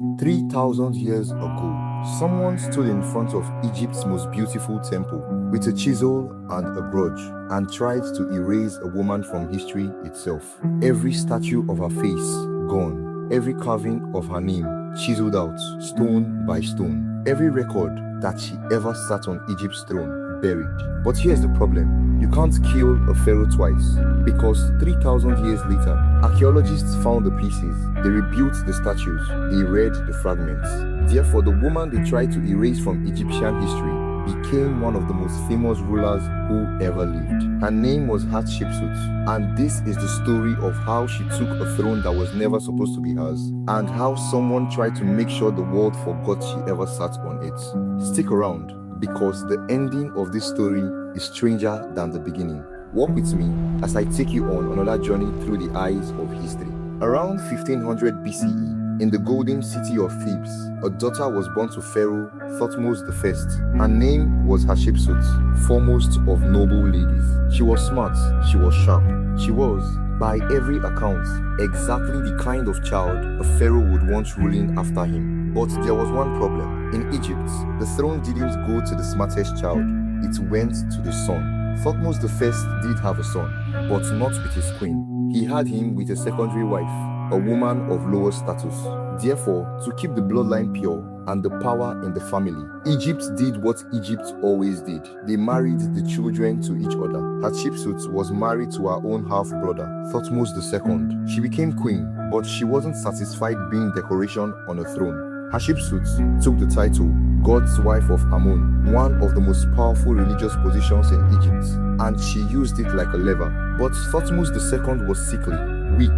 3,000 years ago, someone stood in front of Egypt's most beautiful temple with a chisel and a grudge and tried to erase a woman from history itself. Every statue of her face gone, every carving of her name chiseled out stone by stone, every record that she ever sat on Egypt's throne buried. But here's the problem. You can't kill a pharaoh twice, because 3,000 years later, archaeologists found the pieces, they rebuilt the statues, they read the fragments. Therefore, the woman they tried to erase from Egyptian history became one of the most famous rulers who ever lived. Her name was Hatshepsut, and this is the story of how she took a throne that was never supposed to be hers, and how someone tried to make sure the world forgot she ever sat on it. Stick around, because the ending of this story is stranger than the beginning. Walk with me as I take you on another journey through the eyes of history. Around 1500 BCE, in the golden city of Thebes, a daughter was born to Pharaoh Thutmose I. Her name was Hatshepsut, foremost of noble ladies. She was smart, she was sharp, she was, by every account, exactly the kind of child a pharaoh would want ruling after him. But there was one problem. In Egypt, the throne didn't go to the smartest child, it went to the son. Thutmose I did have a son, but not with his queen. He had him with a secondary wife, a woman of lower status. Therefore, to keep the bloodline pure and the power in the family, Egypt did what Egypt always did. They married the children to each other. Hatshepsut was married to her own half-brother, Thutmose II. She became queen, but she wasn't satisfied being decoration on a throne. Hatshepsut took the title God's wife of Amun, one of the most powerful religious positions in Egypt, and she used it like a lever. But Thutmose II was sickly, weak.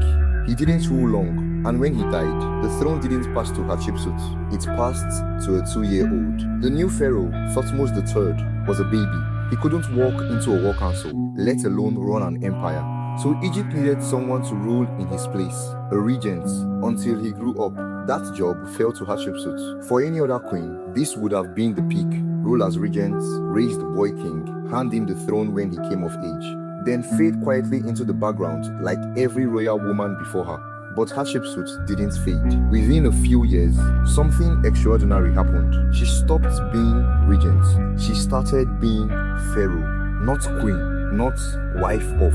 He didn't rule long, and when he died, the throne didn't pass to Hatshepsut, it passed to a 2-year-old. The new pharaoh, Thutmose III, was a baby. He couldn't walk into a war council, let alone run an empire. So Egypt needed someone to rule in his place, a regent, until he grew up. That job fell to Hatshepsut. For any other queen, this would have been the peak. Rule as regent, raise the boy king, hand him the throne when he came of age, then fade quietly into the background like every royal woman before her. But Hatshepsut didn't fade. Within a few years, something extraordinary happened. She stopped being regent. She started being pharaoh. Not queen, not wife of,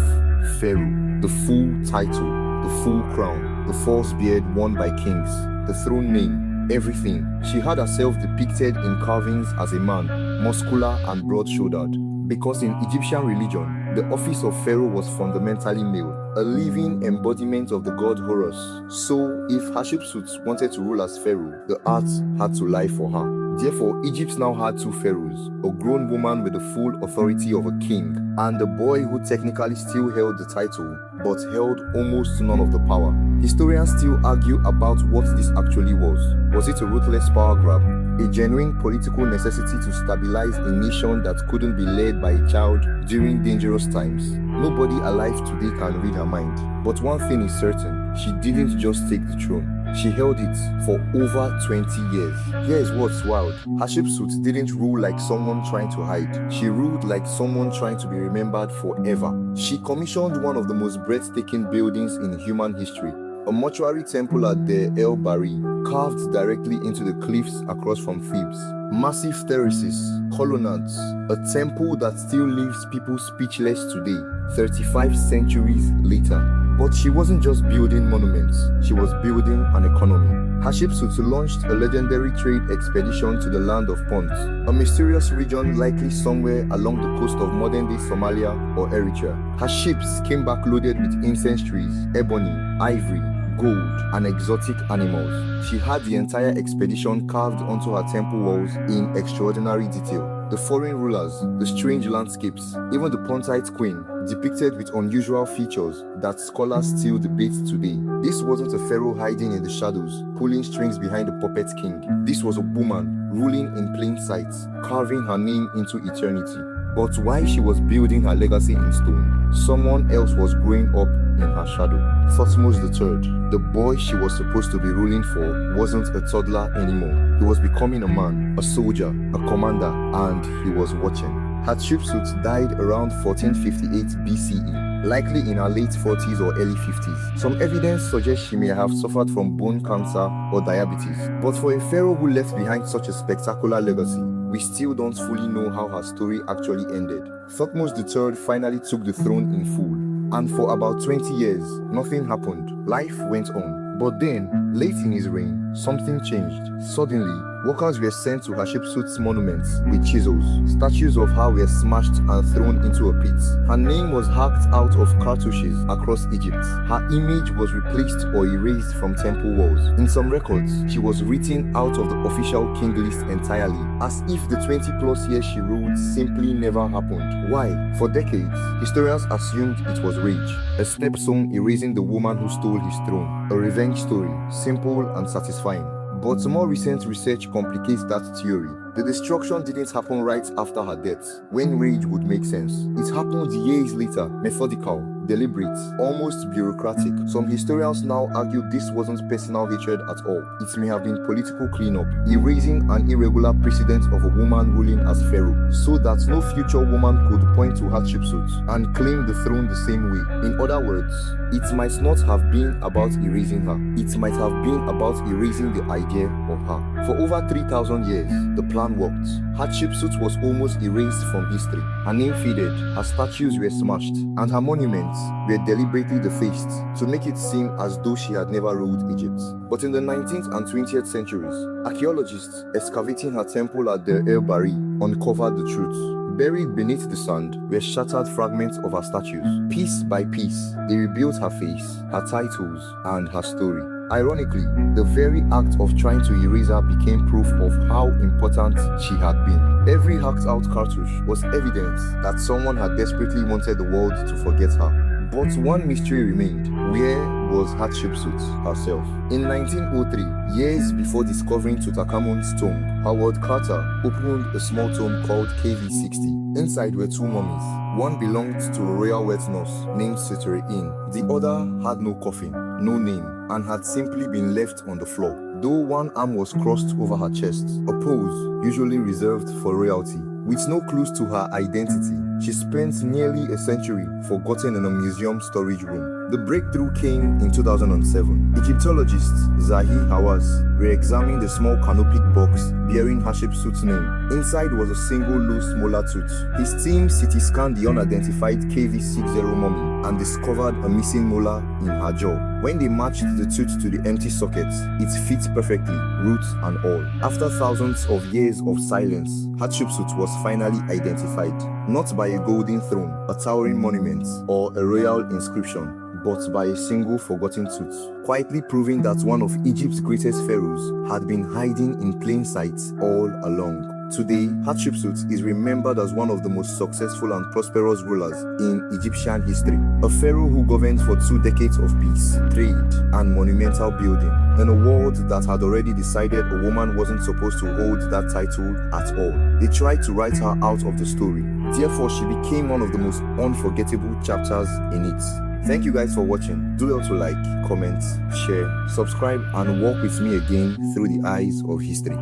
pharaoh. The full title, the full crown, the false beard worn by kings, the throne name, everything. She had herself depicted in carvings as a man, muscular and broad-shouldered. Because in Egyptian religion, the office of pharaoh was fundamentally male, a living embodiment of the god Horus. So, if Hatshepsut wanted to rule as pharaoh, the art had to lie for her. Therefore, Egypt now had two pharaohs, a grown woman with the full authority of a king, and a boy who technically still held the title, but held almost none of the power. Historians still argue about what this actually was. Was it a ruthless power grab? A genuine political necessity to stabilize a nation that couldn't be led by a child during dangerous times? Nobody alive today can read her mind. But one thing is certain, she didn't just take the throne. She held it for over 20 years. Here's what's wild. Hatshepsut didn't rule like someone trying to hide. She ruled like someone trying to be remembered forever. She commissioned one of the most breathtaking buildings in human history, a mortuary temple at the el-Bahri, carved directly into the cliffs across from Thebes. Massive terraces, colonnades, a temple that still leaves people speechless today, 35 centuries later. But she wasn't just building monuments, she was building an economy. Hatshepsut launched a legendary trade expedition to the land of Punt, a mysterious region likely somewhere along the coast of modern-day Somalia or Eritrea. Her ships came back loaded with incense trees, ebony, ivory, gold, and exotic animals. She had the entire expedition carved onto her temple walls in extraordinary detail. The foreign rulers, the strange landscapes, even the Puntite queen, depicted with unusual features that scholars still debate today. This wasn't a pharaoh hiding in the shadows, pulling strings behind a puppet king. This was a woman ruling in plain sight, carving her name into eternity. But while she was building her legacy in stone, someone else was growing up in her shadow. Thutmose III, the boy she was supposed to be ruling for, wasn't a toddler anymore. He was becoming a man, a soldier, a commander, and he was watching. Hatshepsut died around 1458 BCE, likely in her late 40s or early 50s. Some evidence suggests she may have suffered from bone cancer or diabetes. But for a pharaoh who left behind such a spectacular legacy, we still don't fully know how her story actually ended. Thutmose III finally took the throne in full, and for about 20 years, nothing happened. Life went on. But then, late in his reign, something changed. Suddenly, workers were sent to Hatshepsut's monuments with chisels. Statues of her were smashed and thrown into a pit. Her name was hacked out of cartouches across Egypt. Her image was replaced or erased from temple walls. In some records, she was written out of the official king list entirely, as if the 20+ years she ruled simply never happened. Why? For decades, historians assumed it was rage, a stepson erasing the woman who stole his throne, a revenge story, simple and satisfying. But more recent research complicates that theory. The destruction didn't happen right after her death, when rage would make sense. It happened years later, methodical, deliberate, almost bureaucratic. Some historians now argue this wasn't personal hatred at all. It may have been political cleanup, erasing an irregular precedent of a woman ruling as pharaoh, so that no future woman could point to Hatshepsut and claim the throne the same way. In other words, it might not have been about erasing her. It might have been about erasing the idea of her. For over 3,000 years, the plan worked. Hatshepsut was almost erased from history. Her name faded, her statues were smashed, and her monuments were deliberately defaced to make it seem as though she had never ruled Egypt. But in the 19th and 20th centuries, archaeologists excavating her temple at the el-Bahri uncovered the truth. Buried beneath the sand were shattered fragments of her statues. Piece by piece, they rebuilt her face, her titles, and her story. Ironically, the very act of trying to erase her became proof of how important she had been. Every hacked out cartouche was evidence that someone had desperately wanted the world to forget her. But one mystery remained. Where was Hatshepsut herself? In 1903, years before discovering Tutankhamun's tomb, Howard Carter opened a small tomb called KV60. Inside were two mummies. One belonged to a royal wet nurse named Seteri-In. The other had no coffin, no name, and had simply been left on the floor, though one arm was crossed over her chest, a pose usually reserved for royalty. With no clues to her identity, she spent nearly a century forgotten in a museum storage room. The breakthrough came in 2007. Egyptologists Zahi Hawass re-examined the small canopic box bearing Hatshepsut's name. Inside was a single loose molar tooth. His team CT-scanned the unidentified KV60 mummy and discovered a missing molar in her jaw. When they matched the tooth to the empty socket, it fit perfectly, roots and all. After thousands of years of silence, Hatshepsut was finally identified, not by a golden throne, a towering monument, or a royal inscription, but by a single forgotten tooth, quietly proving that one of Egypt's greatest pharaohs had been hiding in plain sight all along. Today, Hatshepsut is remembered as one of the most successful and prosperous rulers in Egyptian history. A pharaoh who governed for 2 decades of peace, trade, and monumental building, in a world that had already decided a woman wasn't supposed to hold that title at all. They tried to write her out of the story. Therefore, she became one of the most unforgettable chapters in it. Thank you guys for watching. Do well to like, comment, share, subscribe, and walk with me again through the eyes of history.